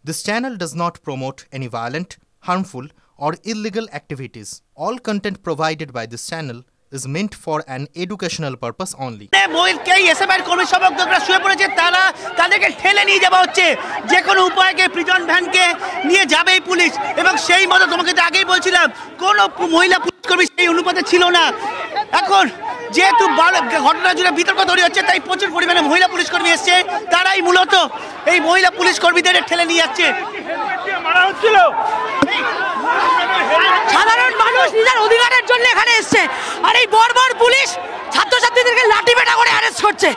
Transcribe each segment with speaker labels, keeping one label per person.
Speaker 1: This channel does not promote any violent, harmful, or illegal activities. All content provided by this channel is meant for an educational purpose only.
Speaker 2: কর্মী সমর্থকরা শুয়ে পড়েছে, তাদেরকে ঠেলে নিয়ে যাওয়া হচ্ছে। যে কোনো উপায়কে প্রিজন ভ্যানকে নিয়ে যাবেই পুলিশ, এবং সেই মতো তোমাকে তো আগেই বলছিলাম কোনো মহিলা পুলিশ কর্মী সেই অনুপাতে ছিল না। এখন যেহেতু ঘটনা জুড়ে বিতর্ক তৈরি হচ্ছে, তাই প্রচুর পরিমাণে মহিলা পুলিশ কর্মী এসছে, তারাই মূলত এই মহিলা পুলিশ কর্মীদের ঠেলে নিয়ে যাচ্ছে।
Speaker 3: সাধারণ মানুষ নিজের অধিকারের জন্য এখানে এসছে, আর এই বর্বর পুলিশ ছাত্রছাত্রীদেরকে লাঠি পেটা করে অ্যারেস্ট করছে।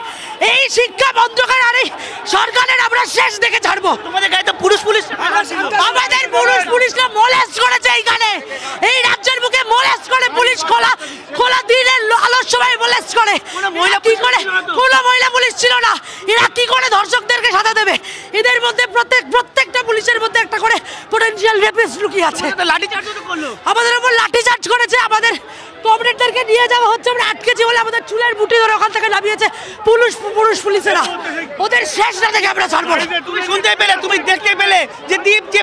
Speaker 3: এই শিক্ষা মন্ত্রকের আর এই সরকারের আমরা শেষ দেখে ছাড়বো।
Speaker 2: তোমাদের গায়ে তো পুলিশ
Speaker 3: আমাদের পুলিশরা মোলেস্ট করেছে। এইখানে এই রাজ্যের বুকে মোলেস্ট করে পুলিশ, খোলা দিনের আলোর সময় মোলেস্ট করে। কোনো মহিলা পুলিশ ছিল না। এরা কি করে ধর্ষকদেরকে সাজা দেবে? এদের মধ্যে প্রত্যেকটা পুলিশের মধ্যে একটা করে পোটেনশিয়াল রেপিস্ট লুকিয়ে আছে। আমাদের উপর লাঠিচার্জ করেছে, আমাদের কমরেডদেরকে নিয়ে যাওয়া হচ্ছে। আমরা আটকেছি বলে আমাদের চুলের বুটি ধরে ওখান থেকে নামিয়েছে পুলিশেরা। ওদের শেষ না থেকে আমরা ছাড়বো না।
Speaker 2: তুমি শুনতে পেলে, তুমি দেখতে পেলে যে দীপ যে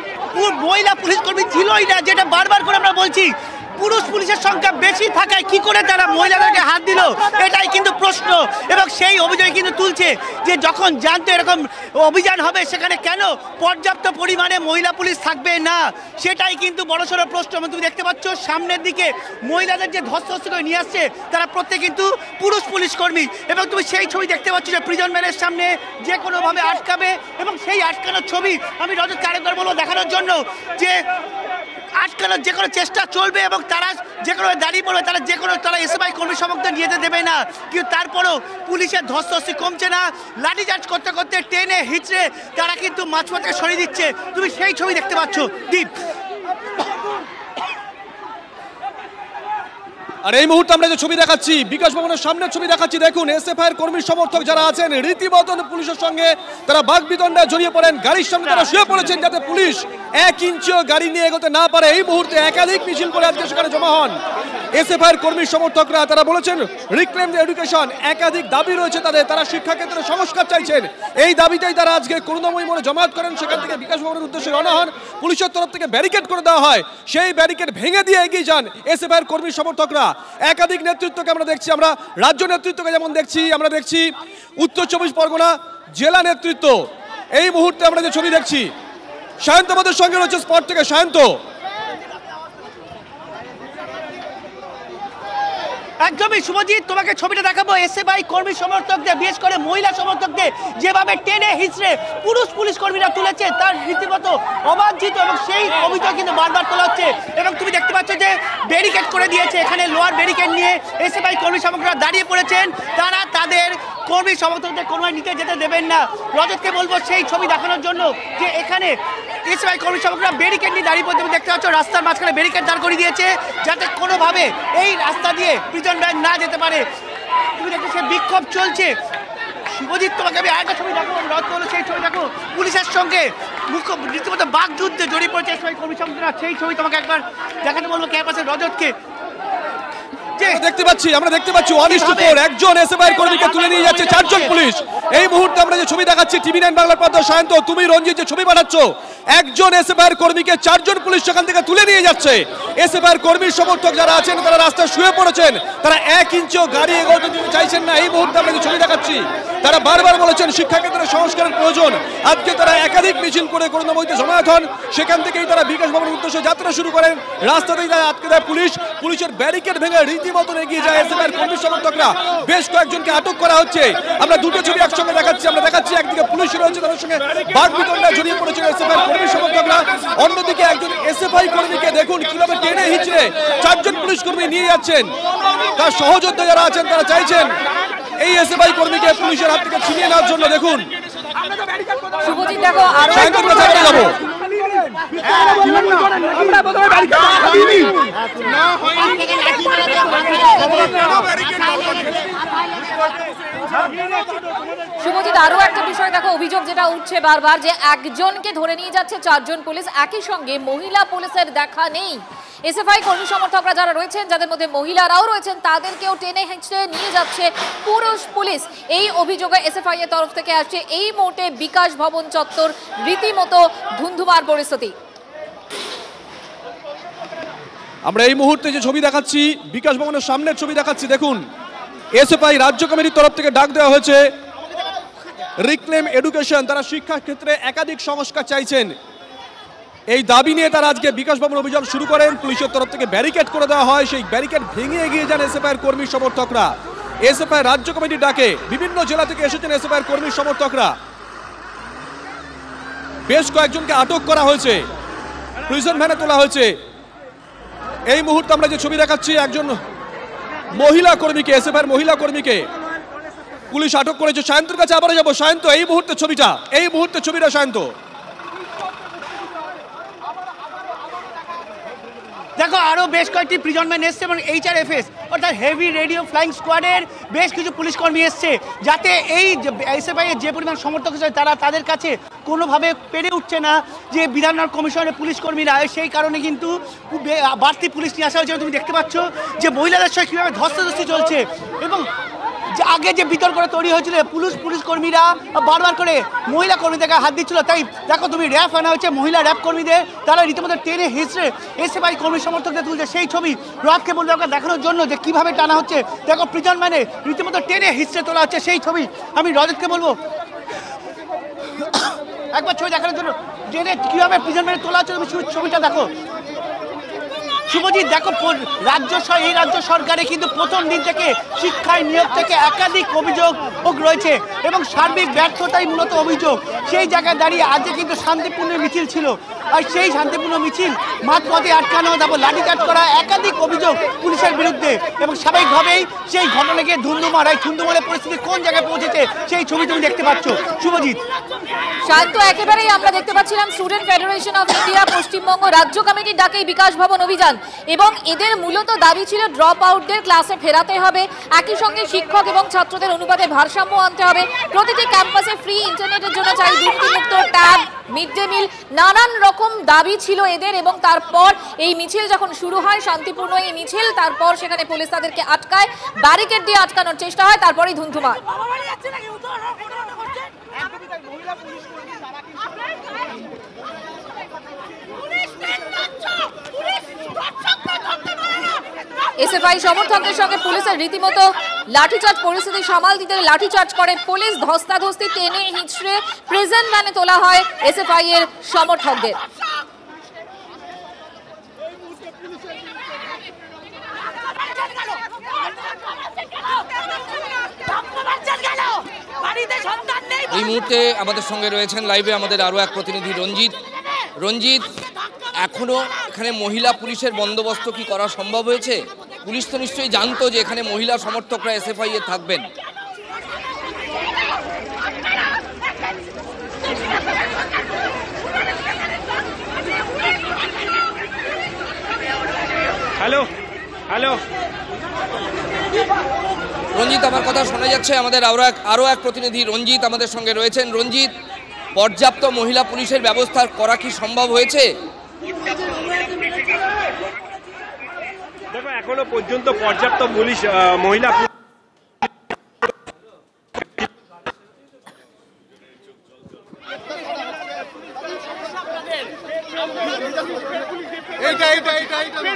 Speaker 2: মহিলা পুলিশ কর্মী ছিলই না, যেটা বারবার করে আমরা বলছি। পুরুষ পুলিশের সংখ্যা বেশি থাকায় কি করে তারা মহিলাদেরকে হাত দিল, এটাই কিন্তু প্রশ্ন। এবং সেই অভিযোগ কিন্তু তুলছে যে যখন জানতো এরকম অভিযান হবে, সেখানে কেন পর্যাপ্ত পরিমাণে মহিলা পুলিশ থাকবে না, সেটাই কিন্তু বড়সড় প্রশ্ন। তুমি দেখতে পাচ্ছ সামনের দিকে মহিলাদের যে ধস্ত করে নিয়ে আসছে, তারা প্রত্যেকে কিন্তু পুরুষ পুলিশ কর্মী। এবং তুমি সেই ছবি দেখতে পাচ্ছ যে প্রিজন ভ্যানের সামনে যে কোনোভাবে আটকাবে, এবং সেই আটকানোর ছবি আমি রজত আরেকবার বলবো দেখানোর জন্য যে আটকানোর যে কোনো চেষ্টা চলবে, এবং তারা যে কোনো দাঁড়িয়ে পড়বে, তারা এসএফআই কর্মী সমর্থন নিয়ে দেবে না। কিন্তু তারপরেও পুলিশের ধস্তাধস্তি কমছে না। লাঠিচার্জ করতে করতে টেনে হিচড়ে তারা কিন্তু মাঝপথে সরিয়ে দিচ্ছে। তুমি সেই ছবি দেখতে পাচ্ছ দীপ।
Speaker 4: আর এই মুহূর্তে আমরা যে ছবি দেখাচ্ছি, বিকাশ ভবনের সামনের ছবি দেখাচ্ছি, দেখুন এসএফআই কর্মী সমর্থক যারা আছেন রীতিমতো পুলিশের সঙ্গে তারা বাগবিতণ্ডায় জড়িয়ে পড়েন। গাড়ির সামনে তারা শুয়ে পড়েছেন যাতে পুলিশ 1 ইঞ্চিও গাড়ি নিয়ে এগোতে না পারে। এই মুহূর্তে একাধিক মিছিল করে আজকে সেখানে জমা হন এসএফআই কর্মী সমর্থকরা। তারা বলেছেন রিক্লেম দ্য এডুকেশন, একাধিক দাবি রয়েছে তাদের। তারা শিক্ষাক্ষেত্রে সংস্কার চাইছেন। এই দাবিতেই তারা আজকে করুণাময়ী মোড়ে জমায়েত করেন। সেখান থেকে বিকাশ ভবনের উদ্দেশ্যে রওনা হন। পুলিশের তরফ থেকে ব্যারিকেড করে দেওয়া হয়, সেই ব্যারিকেড ভেঙে দিয়ে এগিয়ে যান এসএফআই কর্মী সমর্থকরা। একাধিক নেতৃত্বকে আমরা দেখছি, আমরা রাজ্য নেতৃত্বকে যেমন দেখছি, আমরা দেখছি উত্তর 24 পরগনা জেলা নেতৃত্ব। এই মুহূর্তে আমরা যে ছবি দেখছি, সায়ন্ত আমাদের সঙ্গে রয়েছে স্পট থেকে। সায়ন্ত,
Speaker 2: একদমই শুভজিৎ, তোমাকে ছবিটা দেখাবো। এসএফআই কর্মী সমর্থকদের, বিশেষ করে মহিলা সমর্থকদের যেভাবে টেনে হিচড়ে পুরুষ পুলিশ কর্মীরা তুলেছে, তার রীতিমতো অবাঞ্ছিত, এবং সেই অভিযোগ কিন্তু বারবার তোলা হচ্ছে। এবং তুমি দেখতে পাচ্ছ যে ব্যারিকেড করে দিয়েছে, এখানে লোহার ব্যারিকেড নিয়ে এসএফআই কর্মী সমর্থকরা দাঁড়িয়ে পড়েছেন। তারা তাদের কর্মী সমর্থকদের কোনো নিতে যেতে দেবেন না। রজতকে বলবো সেই ছবি দেখানোর জন্য যে এখানে এসএফআই কর্মী সমর্থকরা ব্যারিকেড নিয়ে দাঁড়িয়ে পড়তে দেখতে পাচ্ছ। রাস্তার মাঝখানে ব্যারিকেড দাঁড় করিয়ে দিয়েছে যাতে কোনোভাবে এই রাস্তা দিয়ে প্রিজন ভ্যান না যেতে পারে। তুমি দেখো সে বিক্ষোভ চলছে। শুভজিৎ, তোমাকে আমি আরেকটা ছবি দেখো, রদ করলো সেই ছবি দেখো। পুলিশের সঙ্গে রীতিমতো বাকযুদ্ধে জড়িয়ে পড়েছে এসএফআই কর্মী সমর্থকরা। সেই ছবি তোমাকে একবার দেখাতে বলবো ক্যাম্পাসে রজতকে।
Speaker 4: আমরা দেখতে পাচ্ছি অনিষ্টকর একজন এসএফআই কর্মীকে তুলে নিয়ে যাচ্ছে 4 জন পুলিশ। এই মুহূর্তে আমরা যে ছবি দেখাচ্ছি, টিভি 9 বাংলার পর্দা, সায়ন্ত তুমি রঞ্জিত যে ছবি পাঠাচ্ছ, একজন এসএফআই কর্মীকে 4 জন পুলিশ সেখান থেকে তুলে নিয়ে যাচ্ছে। এসএফআই কর্মীর সমর্থক যারা আছেন তারা রাস্তায় শুয়ে পড়েছেন, তারা 1 ইঞ্চিও গাড়ি এগোতে দিতে চাইছেন না। এই মুহূর্তে আমরা যে ছবি দেখাচ্ছি, তারা বারবার বলেছেন শিক্ষাক্ষেত্রে সংস্কারের প্রয়োজন। আজকে তারা একাধিক মিছিল করে করুণাময়ীতে জমায়েত হন। সেখান থেকেই তারা বিকাশ ভবনের উদ্দেশ্যে যাত্রা শুরু করেন। রাস্তাতেই তারা আটকে দেয় পুলিশ। পুলিশের ব্যারিকেড ভেঙে রীতিমতো এগিয়ে যায় এসএফআই কর্মী সমর্থকরা। বেশ কয়েকজনকে আটক করা হচ্ছে। আমরা দুটো ছবি একসঙ্গে দেখাচ্ছি। আমরা দেখাচ্ছি একদিকে পুলিশ রয়েছে, তাদের সঙ্গে বাগবিতণ্ডায় জড়িয়ে পড়েছিল এসএফআই কর্মী সমর্থকরা। অন্যদিকে একজন এসএফআই কর্মীকে দেখুন কিভাবে টেনে হিচড়ে 4 জন পুলিশ কর্মী নিয়ে যাচ্ছেন। তার সহযোদ্ধা যারা আছেন তারা চাইছেন এই এসএফআই কর্মীকে পুলিশের হাত থেকে ছিনিয়ে নেওয়ার জন্য। দেখুন
Speaker 3: শুভজিৎ, দেখো আরো
Speaker 4: যাবো
Speaker 3: আমরা
Speaker 5: শুভজিৎ, আরো একটা বিষয় দেখো, অভিযোগ যেটা উঠছে বারবার যে একজনকে ধরে নিয়ে যাচ্ছে 4 জন পুলিশ, একই সঙ্গে মহিলা পুলিশের দেখা নেই। এসএফআই কর্মী সমর্থকরা যারা রয়েছেন, যাদের মধ্যে মহিলারাও রয়েছেন, তাদেরকেও টেনে হেঁচড়ে নিয়ে যাচ্ছে পুরুষ পুলিশ। এই অভিযোগে এসএফআই এর তরফ থেকে আসছে। এই মুহূর্তে বিকাশ ভবন চত্বর রীতিমতো ধুন্ধুমার পরিস্থিতি।
Speaker 4: আমরা এই মুহূর্তে যে ছবি দেখাচ্ছি, বিকাশ ভবনের সামনের ছবি দেখাচ্ছি, দেখুন এসএফআই রাজ্য কমিটির তরফ থেকে ডাক দেওয়া হয়েছে রিক্লেম এডুকেশন। তারা শিক্ষা ক্ষেত্রে একাধিক সংস্কার চাইছেন। এই দাবি নিয়ে তারা আজকে বিকাশ ভবন অভিযান শুরু করেন। পুলিশের তরফ থেকে ব্যারিকেড করে দেওয়া হয়, সেই ব্যারিকেড ভেঙে এগিয়ে যান এসএফআই এর কর্মী সমর্থকরা। এসএফআই রাজ্য কমিটির ডাকে বিভিন্ন জেলা থেকে এসেছেন এসএফআই এর কর্মী সমর্থকরা। বেশ কয়েকজনকে আটক করা হয়েছে, প্রিজন ভ্যানে তোলা হয়েছে। এই মুহূর্তে আমরা যে ছবি দেখাচ্ছি, একজন মহিলা কর্মীকে, এসএফআই এর মহিলা কর্মীকে পুলিশ আটক করেছে। সায়ন্তর কাছে আবারও যাবো। সায়ন্ত, এই মুহূর্তে ছবিটা সায়ন্ত।
Speaker 2: দেখো, আরো বেশ কয়েকটি প্রিজন ম্যান এসছে এবং HRFS অর্থাৎ হেভি রেডিও ফ্লাইং স্কোয়াডের বেশ কিছু পুলিশ কর্মী এসছে, যাতে এই এসএফআই এর যে পরিমাণ সমর্থক আছে তারা তাদের কাছে কোনোভাবে পেরে উঠছে না যে বিধাননগর কমিশনের পুলিশ কর্মীরা। সেই কারণে কিন্তু বাড়তি পুলিশ নিয়ে আসা হয়েছে। তুমি দেখতে পাচ্ছ যে মহিলাদের সঙ্গে কীভাবে ধস্তাধস্তি চলছে এবং আগে যে বিতর্ক তৈরি হয়েছিল, পুলিশ কর্মীরা বারবার করে মহিলা কর্মীদেরকে হাত দিচ্ছিল। তাই দেখো তুমি র্যাব আনা হয়েছে, মহিলা র্যাব কর্মীদের, তারা রীতিমতো টেনে হিঁচড়ে এসএফআই কর্মী সমর্থকদের তুলছে। সেই ছবি রাতকে বলতে দেখানোর জন্য যে কিভাবে টানা হচ্ছে। দেখো প্রিজন ম্যানে রীতিমতো টেনে হিঁচড়ে তোলা হচ্ছে, সেই ছবি আমি রজতকে বলবো একবার ছবি দেখানোর জন্য, টেনে কিভাবে প্রিজন ম্যানে তোলা হচ্ছে। তুমি ছবিটা দেখো শুভজিৎ। দেখো এই রাজ্য সরকারে কিন্তু প্রথম দিন থেকে শিক্ষায় নিয়োগ থেকে একাধিক অভিযোগ রয়েছে এবং সার্বিক ব্যর্থতাই মূলত অভিযোগ। সেই জায়গায় দাঁড়িয়ে আজকে কিন্তু শান্তিপূর্ণ মিছিল ছিল, আর সেই শান্তিপূর্ণ মিছিল মাঝপথে আটকানো, তারপর লাঠিচার্জ করা, একাধিক অভিযোগ পুলিশের বিরুদ্ধে এবং স্বাভাবিকভাবেই সেই ঘটনাকে ধুন্ধুমার। এই ধুন্ধুমারের পরিস্থিতি কোন জায়গায় পৌঁছেছে সেই ছবি তুমি দেখতে পাচ্ছ শুভজিৎ।
Speaker 5: শান্ত, একেবারেই আমরা দেখতে পাচ্ছিলাম student federation of India Paschimbanga রাজ্য কমিটির ডাকে বিকাশ ভবন অভিযান, এবং এদের মূলত দাবি ছিল ড্রপ আউটদের ক্লাসে ফেরাতে হবে, একই সঙ্গে শিক্ষক এবং ছাত্রদের অনুপাতে ভারসাম্য আনতে হবে, প্রতিটি ক্যাম্পাসে ফ্রি ইন্টারনেটের জন্য চাই দুর্নীতিমুক্ত ট্যাব, মিড ডে মিল, নানান রকম দাবি ছিল এদের। এবং তারপর এই মিছিল যখন শুরু হয়, শান্তিপূর্ণ এই মিছিল, তারপর সেখানে পুলিশ তাদেরকে আটকায়, ব্যারিকেড দিয়ে আটকানোর চেষ্টা হয়, তারপরেই ধুন্ধুমার। এসএফআই সমর্থকদের সঙ্গে পুলিশের রীতিমতো লাঠিচার্জ, পরিস্থিতি সামাল দিতে লাঠিচার্জ করে পুলিশ, ধস্তাধস্তি, টেনে হিঁচড়ে প্রিজন ভ্যানে তোলা হয় এসএফআই এর সমর্থকদের।
Speaker 6: এই মুহূর্তে আমাদের সঙ্গে রয়েছেন লাইভে আমাদের আরও এক প্রতিনিধি রঞ্জিত। এখনো এখানে মহিলা পুলিশের বন্দোবস্ত কি করা সম্ভব হয়েছে? পুলিশ তো নিশ্চয়ই জানতো যে এখানে মহিলা সমর্থকরা এসএফআই এ থাকবেন।
Speaker 7: হ্যালো
Speaker 6: রঞ্জিত, আমার কথা শোনা যাচ্ছে? আমাদের আরও এক প্রতিনিধি রঞ্জিত আমাদের সঙ্গে রয়েছেন। রঞ্জিত, পর্যাপ্ত মহিলা পুলিশের ব্যবস্থা করা কি সম্ভব হয়েছে?
Speaker 7: দেখো, এখনো পর্যন্ত পর্যাপ্ত মহিলা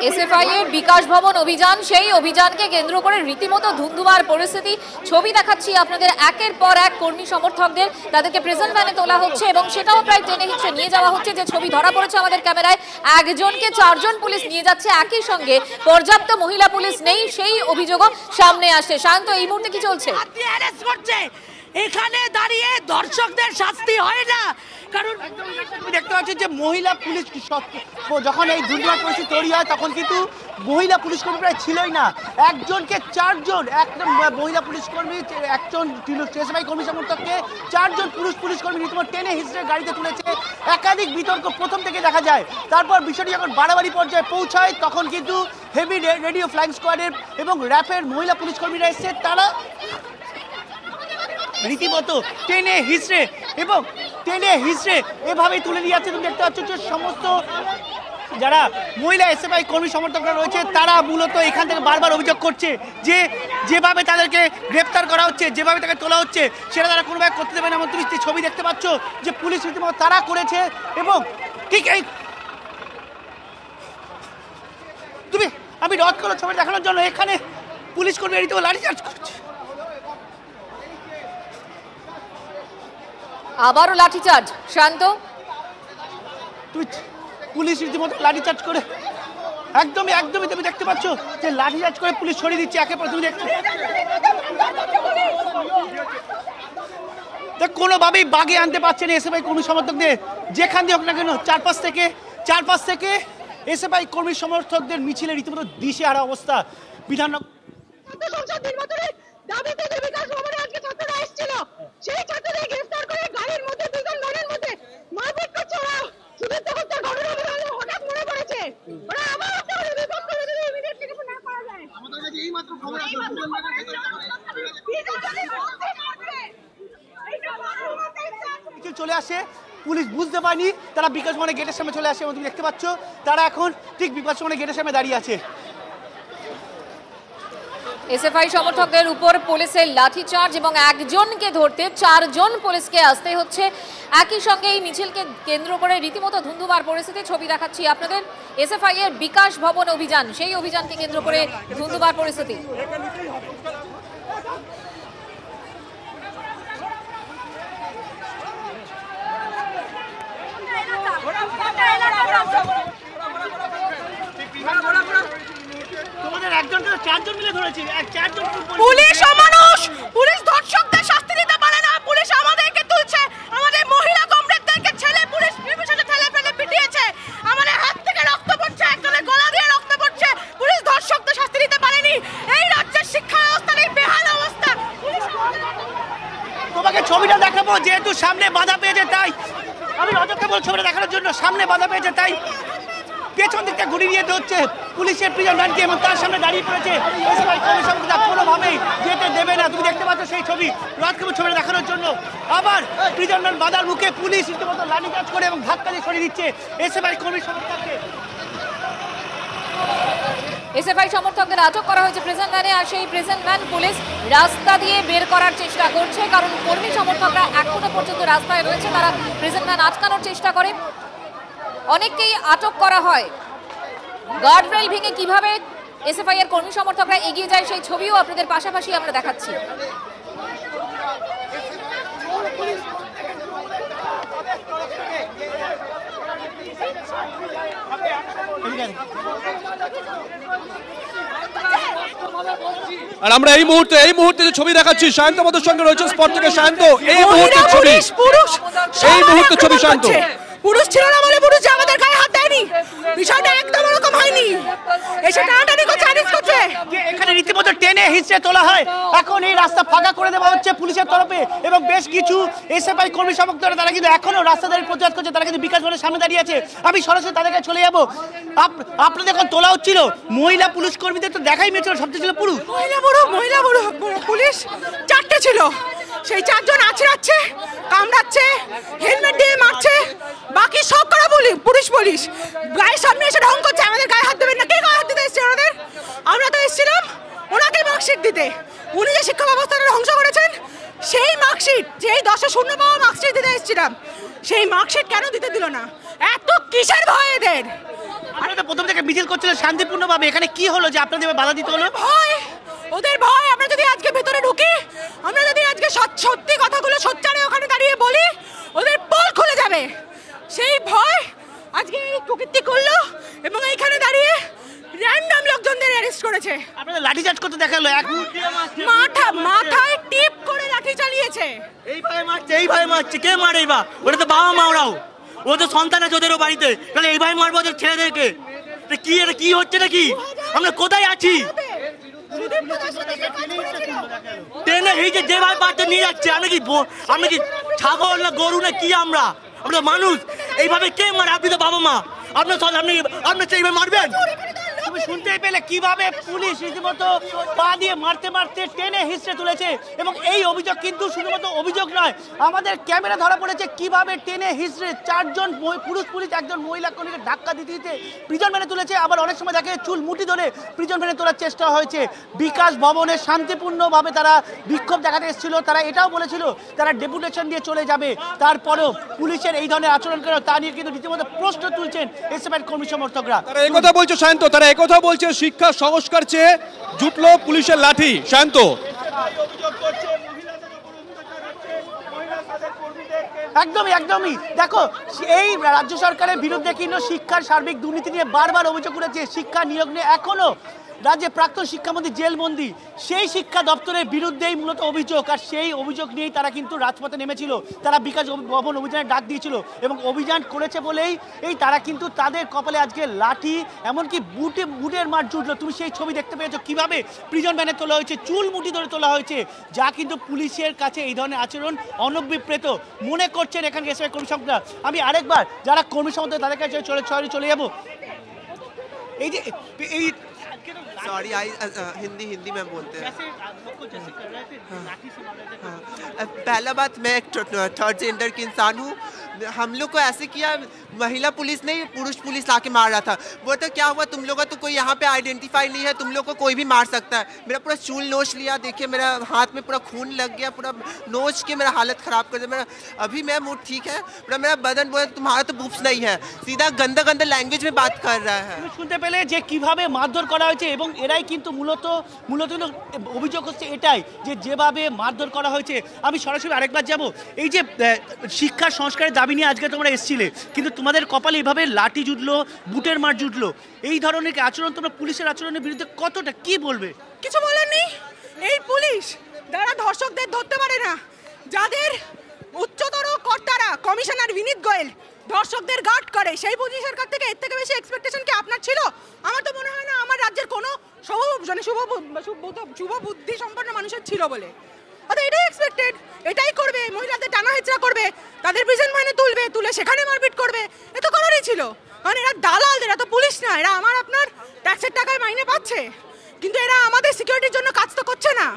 Speaker 5: এসএফআই এর বিকাশ ভবন অভিযান, সেই অভিযানকে কেন্দ্র করে রীতিমতো ধুন্ধুমার পরিস্থিতি। ছবি দেখাচ্ছি আপনাদের একের পর এক কর্মী সমর্থকদের, তাদেরকে প্রিজন ভ্যানে তোলা হচ্ছে এবং সেটাও প্রায় টেনে হিঁচড়ে নিয়ে যাওয়া হচ্ছে। যে ছবি ধরা পড়েছে আমাদের ক্যামেরায়, একজনকে 4 জন পুলিশ নিয়ে যাচ্ছে, একই সঙ্গে পর্যাপ্ত মহিলা পুলিশ নেই, সেই অভিযোগও সামনে আসছে। শান্ত, এই মুহূর্তে কি চলছে?
Speaker 3: এখানে দাঁড়িয়ে দর্শকদের শাস্তি হয় না, কারণ
Speaker 2: দেখতে পাচ্ছি যে মহিলা পুলিশ যখন এই দুর্নীতির পরিস্থিতি তৈরি হয় তখন কিন্তু মহিলা পুলিশ কর্মী প্রায় ছিলই না। একজনকে 4 জন, একটা মহিলা পুলিশ কর্মী, একজন এসএফআই কর্মী সমর্থককে 4 জন পুলিশ কর্মী রীতিমতো টেনে হিঁচড়ে গাড়িতে তুলেছে। একাধিক বিতর্ক প্রথম থেকে দেখা যায়, তারপর বিষয়টি যখন বাড়াবাড়ি পর্যায়ে পৌঁছায় তখন কিন্তু হেভি রেডিও ফ্লাইং স্কোয়াডের এবং র্যাপের মহিলা পুলিশ কর্মীরা এসছে। তারা রীতিমতো টেনে হিসড়ে এভাবেই তুলে নিয়ে যাচ্ছে। তুমি দেখতে পাচ্ছ যে সমস্ত যারা মহিলা এসএফআই কর্মী সমর্থকরা রয়েছে তারা মূলত এখান থেকে বারবার অভিযোগ করছে যে যেভাবে তাদেরকে গ্রেপ্তার করা হচ্ছে, যেভাবে তাকে তোলা হচ্ছে সেটা তারা কোনোভাবে করতে দেবে না। এমন তুমি ছবি দেখতে পাচ্ছ যে পুলিশ রীতিমতো তারা করেছে এবং ঠিক এই তুমি আমি রদ করো ছবি দেখানোর জন্য এখানে পুলিশ কর্মী রীতিমতো লাঠিচার্জ করছে।
Speaker 5: আবারও লাঠিচার্জ। শান্ত,
Speaker 2: তুই পুলিশ রীতিমতো লাঠিচার্জ করে একদমই তুমি দেখতে পাচ্ছ যে লাঠিচার্জ করে পুলিশ সরিয়ে দিচ্ছে একে পর। তুমি দেখতে কোনোভাবেই বাগে আনতে পারছে না এসএফআই কর্মী সমর্থকদের, যেখান দিয়ে হোক না কেন। চারপাশ থেকে এসএফআই কর্মী সমর্থকদের মিছিলে রীতিমতো দিশেহারা অবস্থা। বিধাননগর চলে আসে, পুলিশ বুঝতে পারেনি, তারা বিকাশ ভবনের গেটের সামনে চলে আসে এবং তুমি দেখতে পাচ্ছ তারা এখন ঠিক বিকাশ ভবনের গেটের সামনে দাঁড়িয়ে আছে।
Speaker 5: এসএফআই সমর্থকদের উপর পুলিশের লাঠিচার্জ এবং একজনকে ধরতে 4 জন পুলিশকে আসতে হচ্ছে। একই সঙ্গে এই মিছিলকে কেন্দ্র করে রীতিমতো ধুন্ধুমার পরিস্থিতি। ছবি দেখাচ্ছি আপনাদের এসএফআই এর বিকাশ ভবন অভিযান, সেই অভিযানকে কেন্দ্র করে ধুন্ধুমার পরিস্থিতি।
Speaker 3: পুলিশ অমানুষ, পুলিশ ধর্ষকদের শাস্তি দিতে পারে না, পুলিশ আমাদেরকে তুলছে, আমাদের মহিলা কমরেডদেরকে ছেলে পুলিশ বিভীষণে ঠেলে ফেলে পিটিয়েছে, আমাদের হাত থেকে রক্ত পড়ছে, একজনের গলা দিয়ে রক্ত পড়ছে। পুলিশ ধর্ষকদের শাস্তি দিতে পারেনি। এই রাজ্যের শিক্ষা ব্যবস্থার এই বেহাল অবস্থা।
Speaker 2: তোমাকে ছবিটা দেখাবো, যেহেতু সামনে বাধা পেয়েছে তাই আমি অযোগ্য বলে ছবিটা দেখানোর জন্য, সামনে বাধা পেয়েছে তাই পেছন দিকটা ঘুরিয়ে নিয়ে হচ্ছে পুলিশের প্রিজন ভ্যানকে এবং তার সামনে দাঁড়িয়ে পড়েছে এসএফআই কর্মী সমর্থকরা, কোনোভাবেই যেতে দেবে না। তুমি দেখতে পাচ্ছ সেই ছবি, রাজকুমার ছবিটা দেখানোর জন্য আবার প্রিজন ভ্যান বাধার মুখে পুলিশ রীতিমতো লাঠিচার্জ করে এবং ধাক্কা দিয়ে সরিয়ে দিচ্ছে এসএফআই কর্মী সমর্থককে।
Speaker 5: এসএফআই সমর্থকদের আটক করা হয়েছে প্রিজন ভ্যানে, আর সেই প্রিজন ভ্যান পুলিশ রাস্তা দিয়ে বের করার চেষ্টা করছে, কারণ কর্মী সমর্থকরা এখনো পর্যন্ত রাস্তায় রয়েছে, তারা প্রিজন ভ্যান আটকানোর চেষ্টা করে। অনেককেই আটক করা হয়। গার্ডরেল ভেঙে কিভাবে এসএফআই এর কর্মী সমর্থকরা এগিয়ে যায় সেই ছবিও আপনাদের পাশাপাশি আমরা দেখাচ্ছি।
Speaker 4: আর আমরা এই মুহূর্তে যে ছবি দেখাচ্ছি, শান্ত আমাদের সঙ্গে রয়েছে স্পট থেকে। শান্ত, এই মুহূর্তের ছবি, এই মুহূর্তের ছবি। শান্ত,
Speaker 3: পুরুষ ছিল না বলে পুরুষ আমাদের গায়ে হাত দেয়নি, বিষয়টা একদম এরকম হয়নি। এসে টানাটানি করছে, আরিস করছে,
Speaker 2: এখানে রীতিমতো টেনে হিচড়ে তোলা হয়। এখন এই রাস্তা ফাঁকা করে দেওয়া হচ্ছে পুলিশের তরফে এবং বেশ কিছু এসএফআই কর্মী সমর্থকরা তারা কিন্তু এখনো রাস্তা দাঁড়িয়ে প্রতিবাদ করছে, তারা কিন্তু বিকাশ ভবনের সামনে দাঁড়িয়ে আছে। আমি সরাসরি তাদের কাছে চলে যাবো। আপনাদের যখন তোলা হচ্ছিল মহিলা পুলিশ কর্মীদের তো দেখাই মেয়েছিল, সবচেয়ে ছিল পুরুষ।
Speaker 3: মহিলা পুলিশ 4টে ছিল, সেই 4 জন আছড়াচ্ছে, কামড়াচ্ছে, হেলমেট দিয়ে মারছে, বাকি সব করা পুলিশ গায়ের সামনে এসে ঢং করছে, আমাদের গায়ে হাত দেবেন না। কে গায়ে হাত দিতে এসছে ওনাদের? আমরা তো এসেছিলাম ওনাকে মার্কশিট দিতে। উনি যে শিক্ষা ব্যবস্থাটা ধ্বংস করেছেন সেই মার্কশিট, যেই 10-এ 0 পাওয়া মার্কশিট দিতে এসেছিলাম, সেই মার্কশিট কেন দিতে দিল না? এত কিসের ভয় এদের?
Speaker 2: আপনারা তো প্রথম থেকে মিছিল করছিলেন শান্তিপূর্ণভাবে, এখানে কি হলো যে আপনাদের বাধা দিতে হলো?
Speaker 3: ভয়, ওদের ভয়। আমরা যদি আজকে ভেতরে ঢুকি, আমরা যদি আজকে সত্যি কথাগুলো সোচ্চারে ওখানে দাঁড়িয়ে বলি, ওদের পোল খুলে যাবে। সেই ভয় আজকে এই কুকীর্তি করলো এবং এইখানে দাঁড়িয়ে র্যান্ডম লোকজনদের অ্যারেস্ট করেছে।
Speaker 2: আপনাদের লাঠিচার্জ করতে দেখা গেল,
Speaker 3: মাথায় টিপ করে লাঠি চালিয়েছে।
Speaker 8: এইভাবে মারছে। কে মারে? ওটা তো বাবা মা, ও তো সন্তান আছে ওদেরও বাড়িতে, তাহলে এইভাবে মারবো ওদের ছেলেদেরকে? কি এটা কি হচ্ছে নাকি? আমরা কোথায় আছি? ট্রেনে এই যে যেভাবে পারতে নিয়ে যাচ্ছে, আমরা কি ছাগল না গরু না কি? আমরা মানুষ। এইভাবে কে মারে? আপনি তো বাবা মা, আপনার এইভাবে মারবেন?
Speaker 2: তুমি শুনতেই পেলে কিভাবে পুলিশ রীতিমতো পা দিয়ে মারতে মারতে টেনে হিঁচড়ে তুলেছে, এবং এই অভিযোগ কিন্তু শুধুমাত্র অভিযোগ নয়, আমাদের ক্যামেরা ধরা পড়েছে কিভাবে টেনে হিঁচড়ে 4 জন পুরুষ পুলিশ একজন মহিলা কর্মীকে ধাক্কা দিতে দিতে প্রিজন ভ্যানে তুলেছে। আবার অনেক সময় দেখে চুল মুঠি ধরে প্রিজন ভ্যানে তোলার চেষ্টা হয়েছে। বিকাশ ভবনে শান্তিপূর্ণভাবে তারা বিক্ষোভ দেখাতে এসেছিল, তারা এটাও বলেছিল তারা ডেপুটেশন দিয়ে চলে যাবে, তারপরেও পুলিশের এই ধরনের আচরণ করে তা নিয়ে কিন্তু রীতিমতো প্রশ্ন তুলছেন এসএফআই কর্মী সমর্থকরা।
Speaker 4: তারা একথা বলছে শান্ত, তারা একথা বলছে শিক্ষা সংস্কার চেয়ে জুটলো পুলিশের লাঠি। শান্ত,
Speaker 2: একদমই দেখো, এই রাজ্য সরকারের বিরুদ্ধে কিন্তু শিক্ষার সার্বিক দুর্নীতি নিয়ে বারবার অভিযোগ উঠেছে। শিক্ষা নিয়োগ নিয়ে এখনো রাজ্যে প্রাক্তন শিক্ষামন্ত্রী জেলবন্দি, সেই শিক্ষা দপ্তরের বিরুদ্ধেই মূলত অভিযোগ, আর সেই অভিযোগ নিয়েই তারা কিন্তু রাজপথে নেমেছিল। তারা বিকাশ ভবন অভিযানের ডাক দিয়েছিল এবং অভিযান করেছে বলেই তারা কিন্তু তাদের কপালে আজকে লাঠি, এমনকি বুটের মার জুটলো। তুমি সেই ছবি দেখতে পেয়েছো কিভাবে প্রিজন ভ্যানে তোলা হয়েছে, চুল মুঠি ধরে তোলা হয়েছে, যা কিন্তু পুলিশের কাছে এই ধরনের আচরণ অনভিপ্রেত মনে করছেন এখানকার এসএফআই কর্মী সমর্থকরা। আমি আরেকবার যারা কর্মী সমর্থক তাদের কাছে চলে যাবো। এই
Speaker 9: सॉरी हिंदी में बोलते हैं। पहला बात, मैं एक थर्ड जेंडर की इंसान हूँ। हम लोग को ऐसे किया, महिला पुलिस नहीं पुरुष पुलिस लाके मार रहा था। वो तो क्या हुआ, तुम लोग का तो कोई यहाँ पे आइडेंटिफाई नहीं है, तुम लोग को कोई भी मार सकता है। मेरा पूरा चूल नोच लिया, देखिए मेरा हाथ में पूरा खून लग गया, पूरा नोच के मेरा हालत ख़राब कर दिया। मेरा अभी मैं मूड ठीक है, मेरा बदन बोला तुम्हारा तो बुप्स नहीं है, सीधा गंदा लैंग्वेज में बात कर रहा है।
Speaker 2: শুনতে পেলে যে কিভাবে মারধর করা হয়েছে, এবং এরাই কিন্তু মূলত অভিযোগ হচ্ছে এটাই যে যেভাবে মারধর করা হয়েছে। আমি সরাসরি আরেকবার যাব, এই যে শিক্ষা সংস্কারের দাবি নিয়ে আজকে তোমরা এসেছিলে, কিন্তু তোমাদের কপালে এইভাবে লাঠি জুটলো, বুটের মার জুটলো, এই ধরনের আচরণ তোমরা পুলিশের আচরণের বিরুদ্ধে কতটা কি বলবে?
Speaker 3: কিছু বলার নেই। এই পুলিশ যারা ধর্ষকদের ধরতে পারে না, যাদের উচ্চতর কর্তারা কমিশনার বিনীত গোয়েল ধর্ষকদের গার্ড করে, সেই পুলিশের কাছ থেকে এর থেকে বেশি এক্সপেকটেশন কি আপনার ছিল? আমার তো মনে হয় না আমার রাজ্যের কোনো শুভ বুদ্ধি সম্পন্ন মানুষের ছিল বলে। অর্থাৎ এটাই এক্সপেক্টেড, এটাই করবে, মহিলাদের টানা হেঁচড়া করবে, তাদের প্রিজন ভ্যানে তুলে সেখানে মারপিট করবে, এ তো করারই ছিল। কারণ এরা দালাল, এরা তো পুলিশ না, এরা আমার আপনার ট্যাক্সের টাকায় মাইনে পাচ্ছে, কিন্তু এরা আমাদের সিকিউরিটির জন্য কাজ তো করছে না,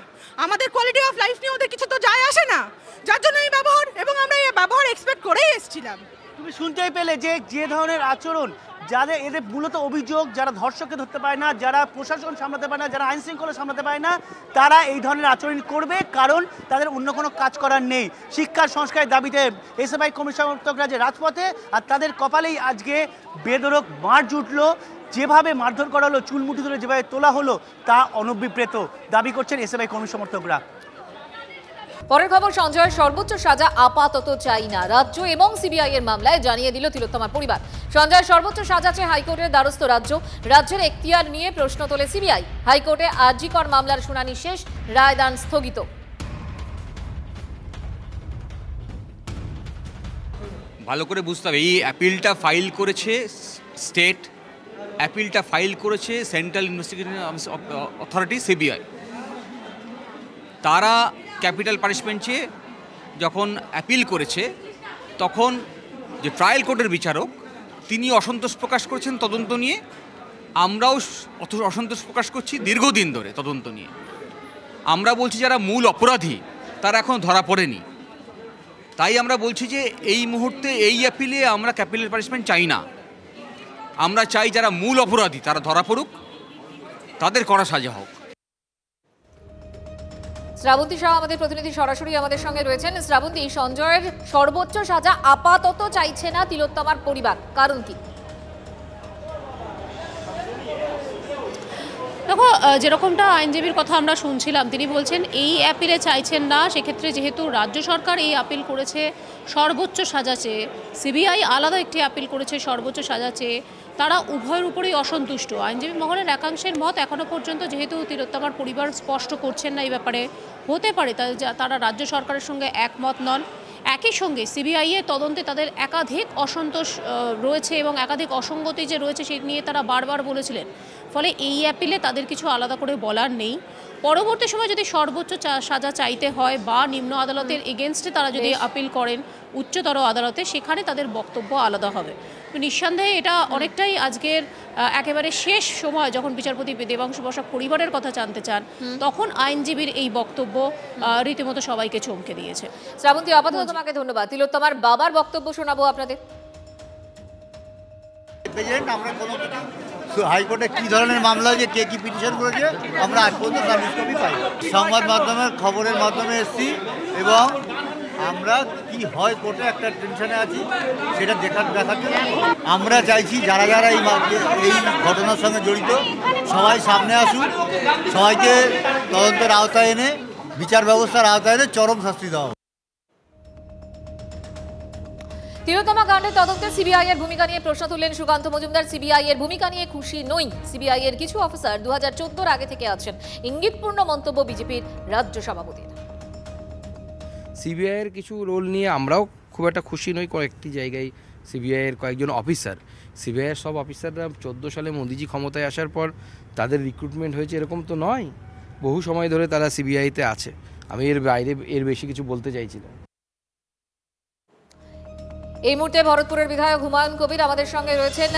Speaker 3: আমাদের কোয়ালিটি অফ লাইফ নিয়ে ওদের কিছু তো যায় আসে না, যার জন্য এই ব্যবহার, এবং আমরা এই ব্যবহার এক্সপেক্ট করেই এসেছিলাম।
Speaker 2: তুমি শুনতেই পেলে যে ধরনের আচরণ, যাদের এদের মূলত অভিযোগ, যারা ধর্ষককে ধরতে পারে না, যারা প্রশাসন সামলাতে পারে না, যারা আইন শৃঙ্খলা সামলাতে পারে না, তারা এই ধরনের আচরণ করবে, কারণ তাদের অন্য কোনো কাজ করার নেই। শিক্ষার সংস্কারের দাবিতে এসএফআই কর্মী সমর্থকরা যে রাজপথে, আর তাদের কপালেই আজকে বেধড়ক মার জুটলো, যেভাবে মারধর করা হলো, চুলমুঠি ধরে যেভাবে তোলা হলো, তা অনভিপ্রেত দাবি করছেন এসএফআই কর্মী সমর্থকরা।
Speaker 5: পরের খবর, সঞ্জয়ের সর্বোচ্চ সাজা আপাতত চাই না, রাজ্য এবং সিবিআই এর মামলায় জানিয়ে দিল তিলোত্তমার পরিবার। সঞ্জয়ের সর্বোচ্চ সাজা চেয়ে হাইকোর্টের দ্বারস্থ রাজ্যের এখতিয়ার নিয়ে প্রশ্ন তোলে সিবিআই। হাইকোর্টে আরজি কর মামলার শুনানি শেষ, রায়দান স্থগিত।
Speaker 10: ভালো করে বুঝতে হবে, এই অ্যাপিলটা ফাইল করেছে স্টেট, অ্যাপিলটা ফাইল করেছে সেন্ট্রাল ইনভেস্টিগেশন অথরিটি সিবিআই। তারা ক্যাপিটাল পানিশমেন্ট চেয়ে যখন অ্যাপিল করেছে, তখন যে ট্রায়াল কোর্টের বিচারক তিনি অসন্তোষ প্রকাশ করেছেন তদন্ত নিয়ে। আমরাও অসন্তোষ প্রকাশ করছি দীর্ঘদিন ধরে তদন্ত নিয়ে। আমরা বলছি যারা মূল অপরাধী তারা এখন ধরা পড়েনি, তাই আমরা বলছি যে এই মুহূর্তে এই অ্যাপিলে আমরা ক্যাপিটাল পানিশমেন্ট চাই না। আমরা চাই যারা মূল অপরাধী তারা ধরা পড়ুক, তাদের কড়া সাজা হোক।
Speaker 5: শ্রাবন্তী শাহ আমাদের প্রতিনিধি সরাসরি আমাদের সঙ্গে রয়েছেন। শ্রাবন্তী, সঞ্জয়ের সর্বোচ্চ সাজা আপাতত চাইছে না তিলোত্তমার পরিবার, কারণ কি?
Speaker 11: দেখো, যেরকমটা আইনজীবীর কথা আমরা শুনছিলাম, তিনি বলছেন এই অ্যাপিলে চাইছেন না। সেক্ষেত্রে যেহেতু রাজ্য সরকার এই আপিল করেছে সর্বোচ্চ সাজা চেয়ে, সিবিআই আলাদা একটি আপিল করেছে সর্বোচ্চ সাজা চেয়ে, তারা উভয়ের উপরেই অসন্তুষ্ট। আইনজীবী মহলের একাংশের মত, এখনও পর্যন্ত যেহেতু তিলোত্তমার পরিবার স্পষ্ট করছেন না এই ব্যাপারে, হতে পারে তারা রাজ্য সরকারের সঙ্গে একমত নন। একই সঙ্গে সিবিআইয়ের তদন্তে তাদের একাধিক অসন্তোষ রয়েছে এবং একাধিক অসঙ্গতি যে রয়েছে সেই নিয়ে তারা বারবার বলেছিলেন। ফলে এই অ্যাপিলে তাদের কিছু আলাদা করে বলার নেই। পরবর্তী সময় যদি সর্বোচ্চ সাজা চাইতে হয় বা নিম্ন আদালতের এগেনস্টে তারা যদি আপিল করেন উচ্চতর আদালতে, সেখানে তাদের বক্তব্য আলাদা হবে। নিঃসন্দেহে এটা অনেকটাই আজকের একেবারে শেষ সময় যখন বিচারপতি দেবাংশু বসাক পরিবারের কথা জানতে চান, তখন আইনজীবীর এই বক্তব্য রীতিমতো সবাইকে চমকে দিয়েছে।
Speaker 5: শ্রাবন্তী, আপাতত তোমাকে ধন্যবাদ। তিলোত্তমার বাবার বক্তব্য শোনাবো আপনাদের।
Speaker 12: আমরা কোনো হাইকোর্টে কি ধরনের মামলা যে কে কি পিটিশন করেছে আমরা আজ পর্যন্ত সার্ভিস কপি পাই। সংবাদ মাধ্যমের খবরের মাধ্যমে এসেছি এবং আমরা কি হয় কোর্টে একটা টেনশনে আছি সেটা দেখার জন্য আমরা চাইছি যারা যারা এই ঘটনার সঙ্গে জড়িত সবাই সামনে আসুক, সবাইকে তদন্তের আওতায় এনে বিচার ব্যবস্থার আওতায় এনে চরম শাস্তি দেওয়া।
Speaker 5: তিলোত্তমা কাণ্ডে তদন্তে সিবিআই এর ভূমিকা নিয়ে প্রশ্ন তুললেন সুকান্ত মজুমদার। সিবিআই এর ভূমিকা নিয়ে খুশি নই। সিবিআই এর কিছু অফিসার 2014 আগে থেকে আছেন, ইঙ্গিতপূর্ণ মন্তব্য বিজেপির রাজ্য সভাপতির।
Speaker 13: সিবিআই এর কিছু রোল নিয়ে আমরাও খুব একটা খুশি নই। কয়েকটি জায়গায় সিবিআই এর কয়েকজন অফিসার, সিবিআই এর সব অফিসাররা 14 সালে মোদিজি ক্ষমতায় আসার পর তাদের রিক্রুটমেন্ট হয়েছে এরকম তো নয়, বহু সময় ধরে তারা সিবিআইতে আছে। আমি এর বাইরে এর বেশি কিছু বলতে চাইছি না।
Speaker 5: এই মুহূর্তে ভরতপুরের বিধায়ক হুমায়ুন কবির আমাদের সঙ্গে রয়েছেন।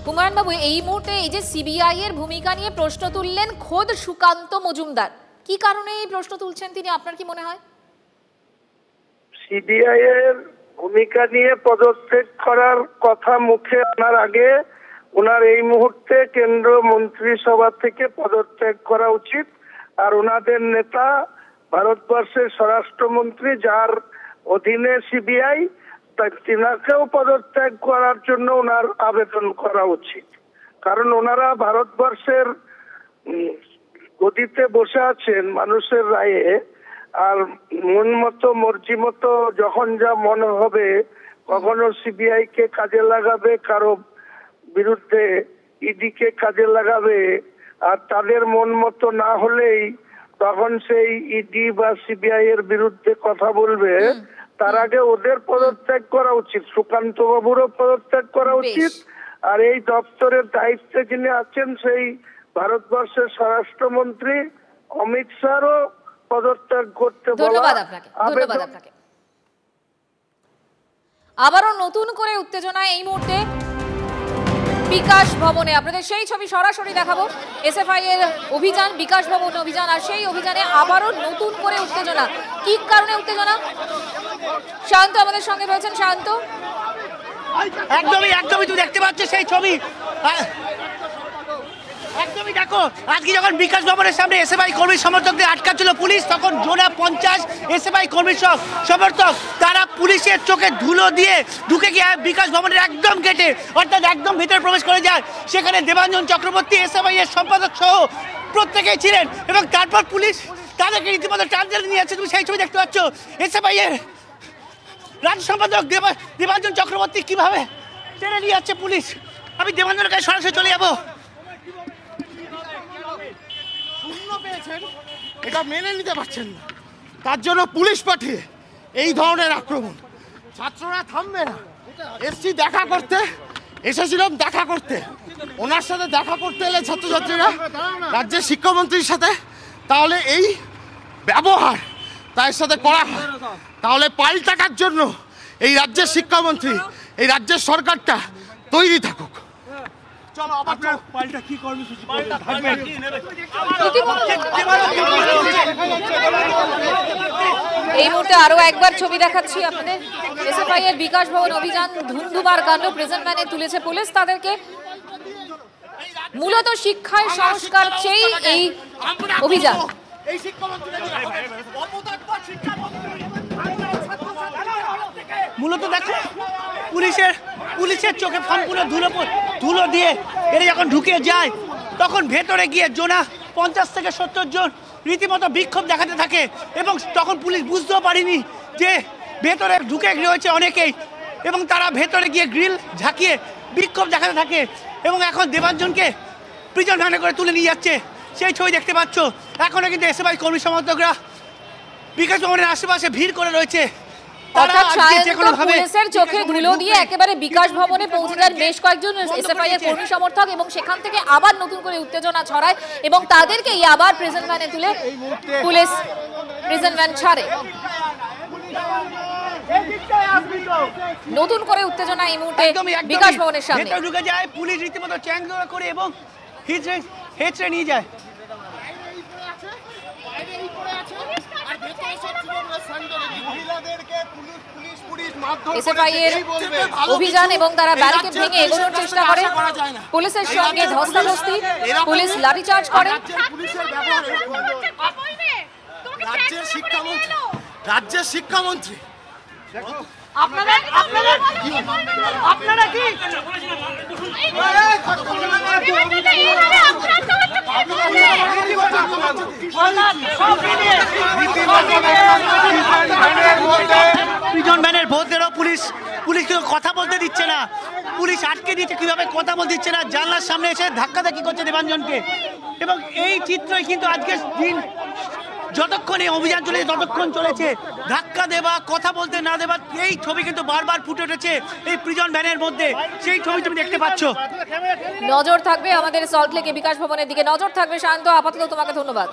Speaker 5: হুমায়ুন বাবু, এই মুহূর্তে এই যে সিবিআই এর ভূমিকা নিয়ে প্রশ্ন তুললেন খোদ সুকান্ত মজুমদার, কি কারণে এই প্রশ্ন তুলছেন তিনি, আপনার কি মনে হয়?
Speaker 14: সিবিআই এর ভূমিকা নিয়ে পদত্যাগ করার কথা মুখে আনার আগে ওনার এই মুহূর্তে কেন্দ্র মন্ত্রিসভা থেকে পদত্যাগ করা উচিত। আর ওনাদের নেতা ভারতবর্ষের স্বরাষ্ট্রমন্ত্রী, যার অধীনে সিবিআই, তিনাকেও পদত্যাগ করার জন্য ওনার আবেদন করা উচিত। কারণ ওনারা ভারতবর্ষের গদিতে বসে আছেন মানুষের রায়ে, আর মন মতো মর্জি মতো যখন যা মনে হবে কখনো সিবিআই কে কাজে লাগাবে, কারো বিরুদ্ধে ইডি কে কাজে লাগাবে, আর তাদের মন মতো না হলেই তখন সেই ইডি বা সিবিআই এর বিরুদ্ধে কথা বলবে। তার আগে ওদের পদত্যাগ করা উচিত, সুকান্ত বাবুরও পদত্যাগ করা উচিত। আর এই দপ্তরের দায়িত্বে যিনি আছেন সেই ভারতবর্ষের স্বরাষ্ট্রমন্ত্রী অমিত শাহও পদত্যাগ করতে বলা।
Speaker 5: ধন্যবাদ আপনাকে। আবারও নতুন করে উত্তেজনা এই মুহূর্তে বিকাশ ভবনে। আপনাদের সেই ছবি সরাসরি দেখাবো। এসএফআই এর অভিযান, বিকাশ ভবন অভিযান, আর সেই অভিযানে আবারও নতুন করে উত্তেজনা। কি কারণে উত্তেজনা? শান্ত আমাদের সঙ্গে রয়েছেন। শান্ত,
Speaker 2: একদমই তুই দেখতে পাচ্ছিস সেই ছবি। একদমই দেখো, আজকে যখন বিকাশ ভবনের সামনে এসএফআই কর্মী সমর্থকদের আটকাচ্ছিল পুলিশ, তখন জোড়া 50 এসএফআই কর্মী সমর্থক তারা পুলিশের চোখে ধুলো দিয়ে ঢুকে গিয়ে বিকাশ ভবনের একদম গেটে, অর্থাৎ একদম ভিতরে প্রবেশ করে যায়। সেখানে দেবাঞ্জন চক্রবর্তী, এসএফআই এর সম্পাদক সহ প্রত্যেকেই ছিলেন, এবং তারপর পুলিশ তাদেরকে রীতিমতো টান দিয়ে নিয়ে যাচ্ছে। তুমি সেই ছবি দেখতে পাচ্ছ। এসএফআই এর রাজ্য সম্পাদক দেবাঞ্জন চক্রবর্তী কিভাবে টেনে নিয়ে যাচ্ছে পুলিশ। আমি দেবাঞ্জনের কাছে সরাসরি চলে যাবো।
Speaker 15: এটা মেনে নিতে পারছেন না, তার জন্য পুলিশ পাঠিয়ে এই ধরনের আক্রমণ। ছাত্ররা থামবে না। এসছি দেখা করতে, এসেছিলাম দেখা করতে, ওনার সাথে দেখা করতে এলে ছাত্রছাত্রীরা রাজ্যের শিক্ষামন্ত্রীর সাথে, তাহলে এই ব্যবহার তার সাথে করা হয়, তাহলে পাল্টাকার জন্য এই রাজ্যের শিক্ষামন্ত্রী, এই রাজ্যের সরকারটা তৈরি থাকুক।
Speaker 5: এই মুহূর্তে আরো একবার ছবি দেখাচ্ছি আপনাদের। এসএফআই এর বিকাশ ভবন অভিযান, ধুন্ধুমার কাণ্ড, প্রেজেন্ট ভ্যানে তুলেছে পুলিশ তাদেরকে। মূলত শিক্ষায় সংস্কার চেয়ে এই অভিযান।
Speaker 2: মূলত দেখো পুলিশের চোখে সম্পূর্ণ ধুলো দিয়ে এরা যখন ঢুকে যায়, তখন ভেতরে গিয়ে জোনা 50 থেকে 70 জন রীতিমতো বিক্ষোভ দেখাতে থাকে, এবং তখন পুলিশ বুঝতেও পারেনি যে ভেতরে ঢুকে রয়েছে অনেকেই, এবং তারা ভেতরে গিয়ে গ্রিল ঝাঁকিয়ে বিক্ষোভ দেখাতে থাকে, এবং এখন দেবাঞ্জনকে প্রিজন ভ্যানে করে তুলে নিয়ে যাচ্ছে। সেই ছবি দেখতে পাচ্ছ। এখনো কিন্তু এসএফআই কর্মী সমর্থকরা বিকাশ ভবনের আশেপাশে ভিড় করে রয়েছে।
Speaker 5: পুলিশের চোখে ধুলো দিয়ে একেবারে বিকাশ ভবনে পৌঁছে যান বেশ কয়েকজন এসএফআই এর কর্মী সমর্থক, এবং সেখান থেকে আবার নতুন করে উত্তেজনা ছড়ায়, এবং তাদেরকে আবার প্রেজেন্ট ভ্যানে তুলে পুলিশ প্রেজেন্ট ভ্যান ছাড়ে। নতুন করে উত্তেজনা এই মুহূর্তে বিকাশ ভবনের সামনে।
Speaker 2: ভেতরে ঢুকে যায় পুলিশ রীতিমতো চ্যাংদোলা করে এবং হেঁচড়ে নিয়ে যায়।
Speaker 5: এসএফআই এর অভিযান এবং তারা ব্যারিকেড ভেঙে এগোনোর চেষ্টা করে, পুলিশের সঙ্গে ধস্তাধস্তি, পুলিশ লাঠিচার্জ করে।
Speaker 15: রাজ্যের শিক্ষামন্ত্রী
Speaker 2: আপনারা কি প্রিজন ভ্যানের ভোটেরও পুলিশ কথা বলতে দিচ্ছে না, পুলিশ আটকে দিচ্ছে, কিভাবে কথা বলতে দিচ্ছে না, জানলার সামনে এসে ধাক্কাধাক্কি করছে দেবাঞ্জনকে। এবং এই চিত্রই কিন্তু আজকের দিন যতক্ষণ এই অভিযান চলেছে ততক্ষণ চলেছে, ধাক্কা দেওয়া, কথা বলতে না দেওয়া, এই ছবি কিন্তু বারবার ফুটে উঠেছে এই প্রিজন ভ্যানের মধ্যে। সেই ছবি তুমি দেখতে পাচ্ছ।
Speaker 5: নজর থাকবে আমাদের সল্টলেকে বিকাশ ভবনের দিকে, নজর থাকবে। শান্ত, আপাতত তোমাকে ধন্যবাদ।